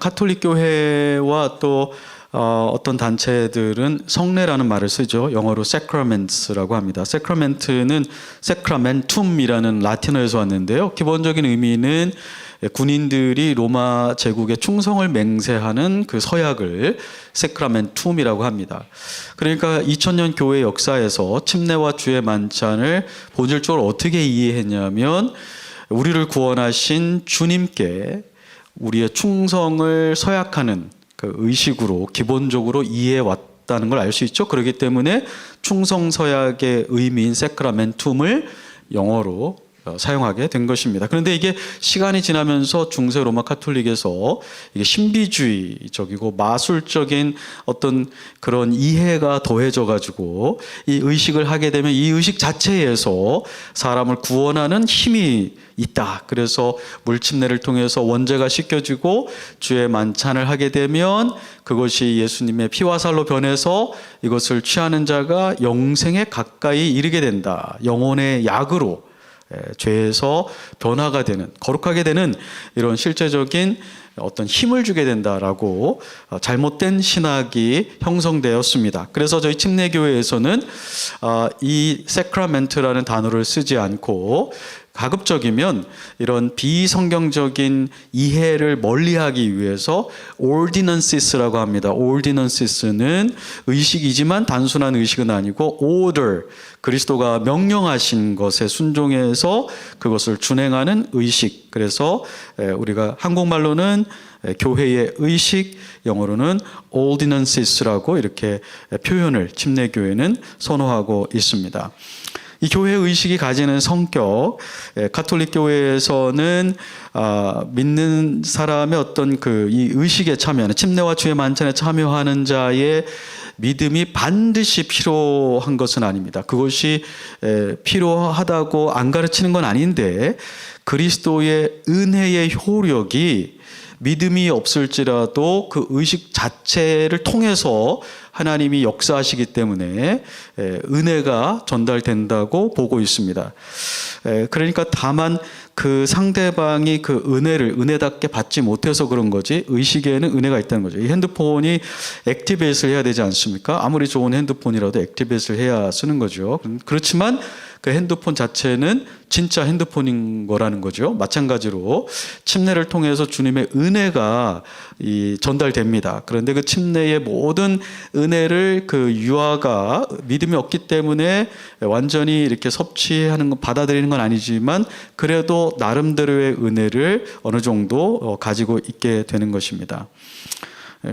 가톨릭 교회와 또 어떤 단체들은 성례라는 말을 쓰죠. 영어로 sacraments라고 합니다. sacrament는 sacramentum이라는 라틴어에서 왔는데요. 기본적인 의미는 군인들이 로마 제국에 충성을 맹세하는 그 서약을 세크라멘툼이라고 합니다. 그러니까 2000년 교회 역사에서 침례와 주의 만찬을 본질적으로 어떻게 이해했냐면 우리를 구원하신 주님께 우리의 충성을 서약하는 그 의식으로 기본적으로 이해해 왔다는 걸 알 수 있죠. 그렇기 때문에 충성 서약의 의미인 세크라멘툼을 영어로 사용하게 된 것입니다. 그런데 이게 시간이 지나면서 중세 로마 카톨릭에서 이게 신비주의적이고 마술적인 어떤 그런 이해가 더해져 가지고 이 의식을 하게 되면 이 의식 자체에서 사람을 구원하는 힘이 있다. 그래서 물침례를 통해서 원죄가 씻겨지고 주의 만찬을 하게 되면 그것이 예수님의 피와 살로 변해서 이것을 취하는 자가 영생에 가까이 이르게 된다. 영혼의 약으로 죄에서 변화가 되는, 거룩하게 되는 이런 실제적인 어떤 힘을 주게 된다라고 잘못된 신학이 형성되었습니다. 그래서 저희 침례교회에서는 이 세크라멘트라는 단어를 쓰지 않고 가급적이면 이런 비성경적인 이해를 멀리하기 위해서 ordinances라고 합니다. ordinances는 의식이지만 단순한 의식은 아니고 order, 그리스도가 명령하신 것에 순종해서 그것을 준행하는 의식. 그래서 우리가 한국말로는 교회의 의식, 영어로는 ordinances라고 이렇게 표현을 침례교회는 선호하고 있습니다. 이 교회 의식이 가지는 성격, 가톨릭 교회에서는 믿는 사람의 어떤 이 의식에 참여하는, 침례와 주의 만찬에 참여하는 자의 믿음이 반드시 필요한 것은 아닙니다. 그것이 필요하다고 안 가르치는 건 아닌데 그리스도의 은혜의 효력이 믿음이 없을지라도 그 의식 자체를 통해서 하나님이 역사하시기 때문에 은혜가 전달된다고 보고 있습니다. 그러니까 다만 그 상대방이 그 은혜를 은혜답게 받지 못해서 그런 거지 의식에는 은혜가 있다는 거죠. 이 핸드폰이 액티베이트를 해야 되지 않습니까? 아무리 좋은 핸드폰이라도 액티베이트를 해야 쓰는 거죠. 그렇지만 그 핸드폰 자체는 진짜 핸드폰인 거라는 거죠. 마찬가지로 침례를 통해서 주님의 은혜가 전달됩니다. 그런데 그 침례의 모든 은혜를 그 유아가 믿음이 없기 때문에 완전히 이렇게 섭취하는 건, 받아들이는 건 아니지만 그래도 나름대로의 은혜를 어느 정도 가지고 있게 되는 것입니다.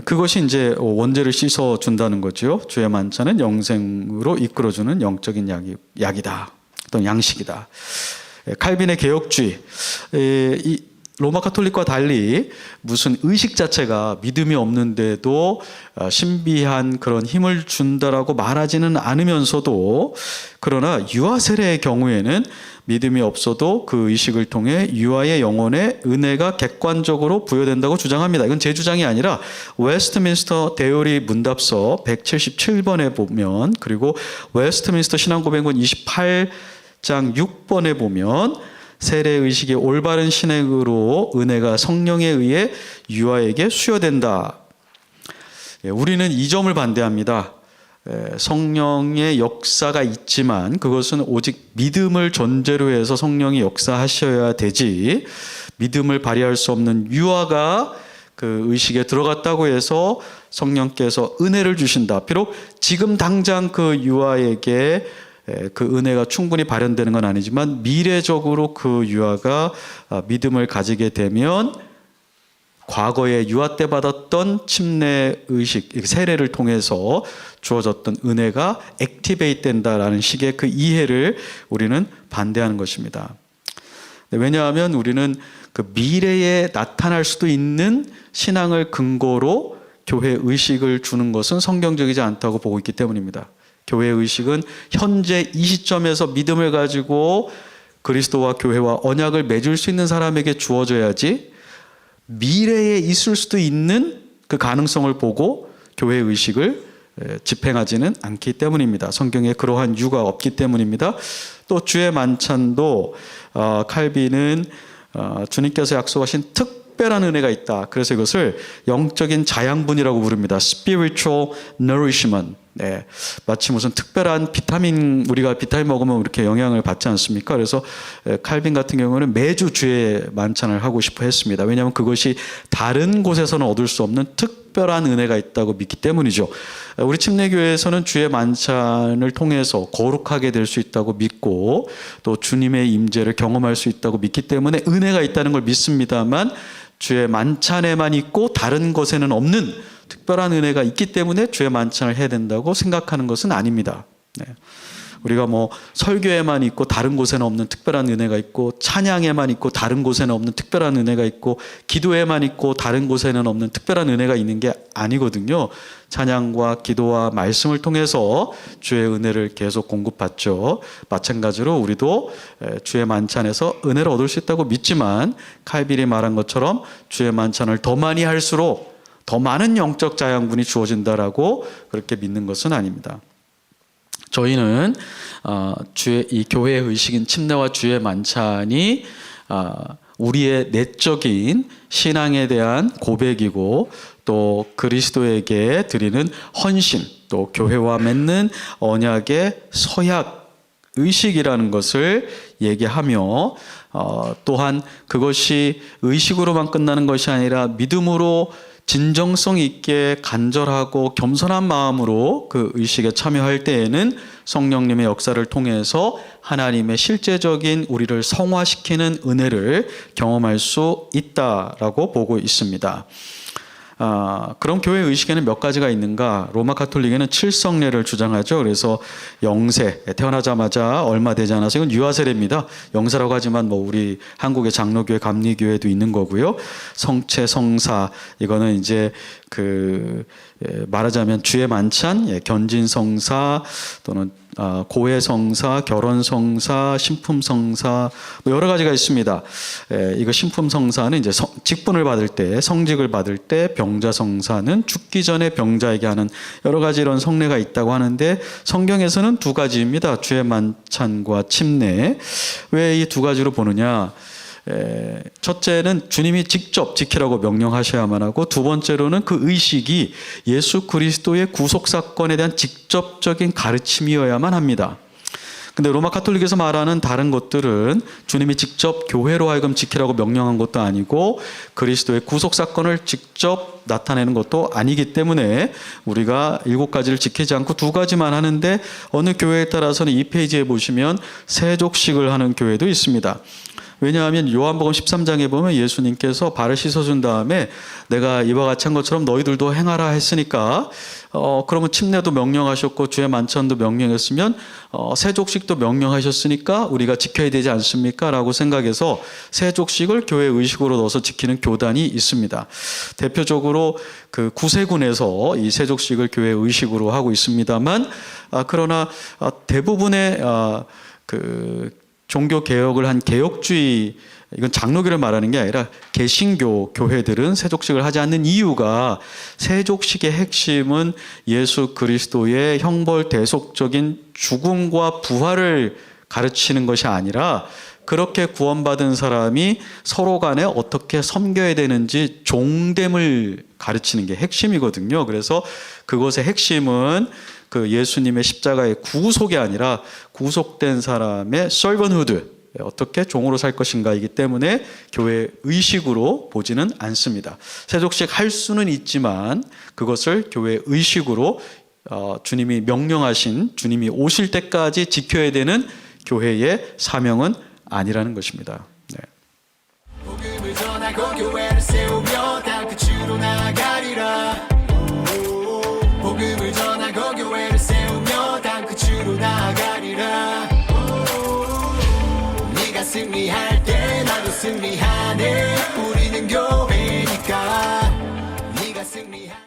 그것이 이제 원죄를 씻어 준다는 거죠. 주의 만찬은 영생으로 이끌어주는 영적인 약이다. 어떤 양식이다. 칼빈의 개혁주의, 이 로마 카톨릭과 달리 무슨 의식 자체가 믿음이 없는데도 신비한 그런 힘을 준다라고 말하지는 않으면서도, 그러나 유아 세례의 경우에는 믿음이 없어도 그 의식을 통해 유아의 영혼에 은혜가 객관적으로 부여된다고 주장합니다. 이건 제 주장이 아니라 웨스트민스터 대요리 문답서 177번에 보면, 그리고 웨스트민스터 신앙고백문 28장 6번에 보면 세례의식의 올바른 신행으로 은혜가 성령에 의해 유아에게 수여된다. 우리는 이 점을 반대합니다. 성령의 역사가 있지만 그것은 오직 믿음을 전제로 해서 성령이 역사하셔야 되지, 믿음을 발휘할 수 없는 유아가 그 의식에 들어갔다고 해서 성령께서 은혜를 주신다. 비록 지금 당장 그 유아에게 그 은혜가 충분히 발현되는 건 아니지만 미래적으로 그 유아가 믿음을 가지게 되면 과거에 유아 때 받았던 침례 의식, 세례를 통해서 주어졌던 은혜가 액티베이트 된다라는 식의 그 이해를 우리는 반대하는 것입니다. 왜냐하면 우리는 그 미래에 나타날 수도 있는 신앙을 근거로 교회 의식을 주는 것은 성경적이지 않다고 보고 있기 때문입니다. 교회 의식은 현재 이 시점에서 믿음을 가지고 그리스도와 교회와 언약을 맺을 수 있는 사람에게 주어져야지, 미래에 있을 수도 있는 그 가능성을 보고 교회 의식을 집행하지는 않기 때문입니다. 성경에 그러한 이유가 없기 때문입니다. 또 주의 만찬도 칼빈은 주님께서 약속하신 특별한 은혜가 있다. 그래서 이것을 영적인 자양분이라고 부릅니다. Spiritual nourishment. 네, 마치 무슨 특별한 비타민, 우리가 비타민 먹으면 이렇게 영향을 받지 않습니까? 그래서 칼빈 같은 경우는 매주 주의 만찬을 하고 싶어 했습니다. 왜냐하면 그것이 다른 곳에서는 얻을 수 없는 특별한 은혜가 있다고 믿기 때문이죠. 우리 침례교회에서는 주의 만찬을 통해서 거룩하게 될 수 있다고 믿고 또 주님의 임재를 경험할 수 있다고 믿기 때문에 은혜가 있다는 걸 믿습니다만, 주의 만찬에만 있고 다른 곳에는 없는 특별한 은혜가 있기 때문에 주의 만찬을 해야 된다고 생각하는 것은 아닙니다. 네. 우리가 뭐 설교에만 있고 다른 곳에는 없는 특별한 은혜가 있고, 찬양에만 있고 다른 곳에는 없는 특별한 은혜가 있고, 기도에만 있고 다른 곳에는 없는 특별한 은혜가 있는 게 아니거든요. 찬양과 기도와 말씀을 통해서 주의 은혜를 계속 공급받죠. 마찬가지로 우리도 주의 만찬에서 은혜를 얻을 수 있다고 믿지만, 칼빈이 말한 것처럼 주의 만찬을 더 많이 할수록 더 많은 영적 자양분이 주어진다라고 그렇게 믿는 것은 아닙니다. 저희는 주의 이 교회의 의식인 침례와 주의 만찬이 우리의 내적인 신앙에 대한 고백이고, 또 그리스도에게 드리는 헌신, 또 교회와 맺는 언약의 서약 의식이라는 것을 얘기하며, 또한 그것이 의식으로만 끝나는 것이 아니라 믿음으로 진정성 있게 간절하고 겸손한 마음으로 그 의식에 참여할 때에는 성령님의 역사를 통해서 하나님의 실제적인 우리를 성화시키는 은혜를 경험할 수 있다라고 보고 있습니다. 그럼 교회 의식에는 몇 가지가 있는가? 로마 가톨릭에는 칠성례를 주장하죠. 그래서 영세, 태어나자마자 얼마 되지 않아서, 이건 유아세례입니다. 영세라고 하지만 뭐 우리 한국의 장로교회, 감리교회도 있는 거고요. 성체, 성사, 이거는 이제 말하자면 주의 만찬, 견진성사 또는 고해성사, 결혼성사, 신품성사, 뭐 여러 가지가 있습니다. 이거 신품성사는 이제 직분을 받을 때, 성직을 받을 때, 병자성사는 죽기 전에 병자에게 하는 여러 가지 이런 성례가 있다고 하는데, 성경에서는 두 가지입니다. 주의 만찬과 침례. 왜 이 두 가지로 보느냐? 첫째는 주님이 직접 지키라고 명령하셔야만 하고, 두 번째로는 그 의식이 예수 그리스도의 구속사건에 대한 직접적인 가르침이어야만 합니다. 근데 로마 가톨릭에서 말하는 다른 것들은 주님이 직접 교회로 하여금 지키라고 명령한 것도 아니고 그리스도의 구속사건을 직접 나타내는 것도 아니기 때문에 우리가 7가지를 지키지 않고 2가지만 하는데, 어느 교회에 따라서는 이 페이지에 보시면 세족식을 하는 교회도 있습니다. 왜냐하면 요한복음 13장에 보면 예수님께서 발을 씻어준 다음에 내가 이와 같이 한 것처럼 너희들도 행하라 했으니까, 그러면 침례도 명령하셨고 주의 만찬도 명령했으면 세족식도 명령하셨으니까 우리가 지켜야 되지 않습니까? 라고 생각해서 세족식을 교회 의식으로 넣어서 지키는 교단이 있습니다. 대표적으로 그 구세군에서 이 세족식을 교회 의식으로 하고 있습니다만, 그러나 대부분의 종교 개혁을 한 개혁주의, 이건 장로교를 말하는 게 아니라 개신교 교회들은 세족식을 하지 않는 이유가, 세족식의 핵심은 예수 그리스도의 형벌 대속적인 죽음과 부활을 가르치는 것이 아니라 그렇게 구원받은 사람이 서로 간에 어떻게 섬겨야 되는지 종됨을 가르치는 게 핵심이거든요. 그래서 그것의 핵심은 그 예수님의 십자가의 구속이 아니라 구속된 사람의 servanthood, 어떻게 종으로 살 것인가이기 때문에 교회 의식으로 보지는 않습니다. 세족식 할 수는 있지만 그것을 교회 의식으로 주님이 명령하신, 주님이 오실 때까지 지켜야 되는 교회의 사명은 아니라는 것입니다. 네. 복음을 전하고 교회를 세우며 땅끝으로 나아가리라. 복음을 전하고 교회를 세우며 땅끝으로 나아가리라. 네가 승리할 때 나도 승리하네. 우리는 교회니까. 네가 승리할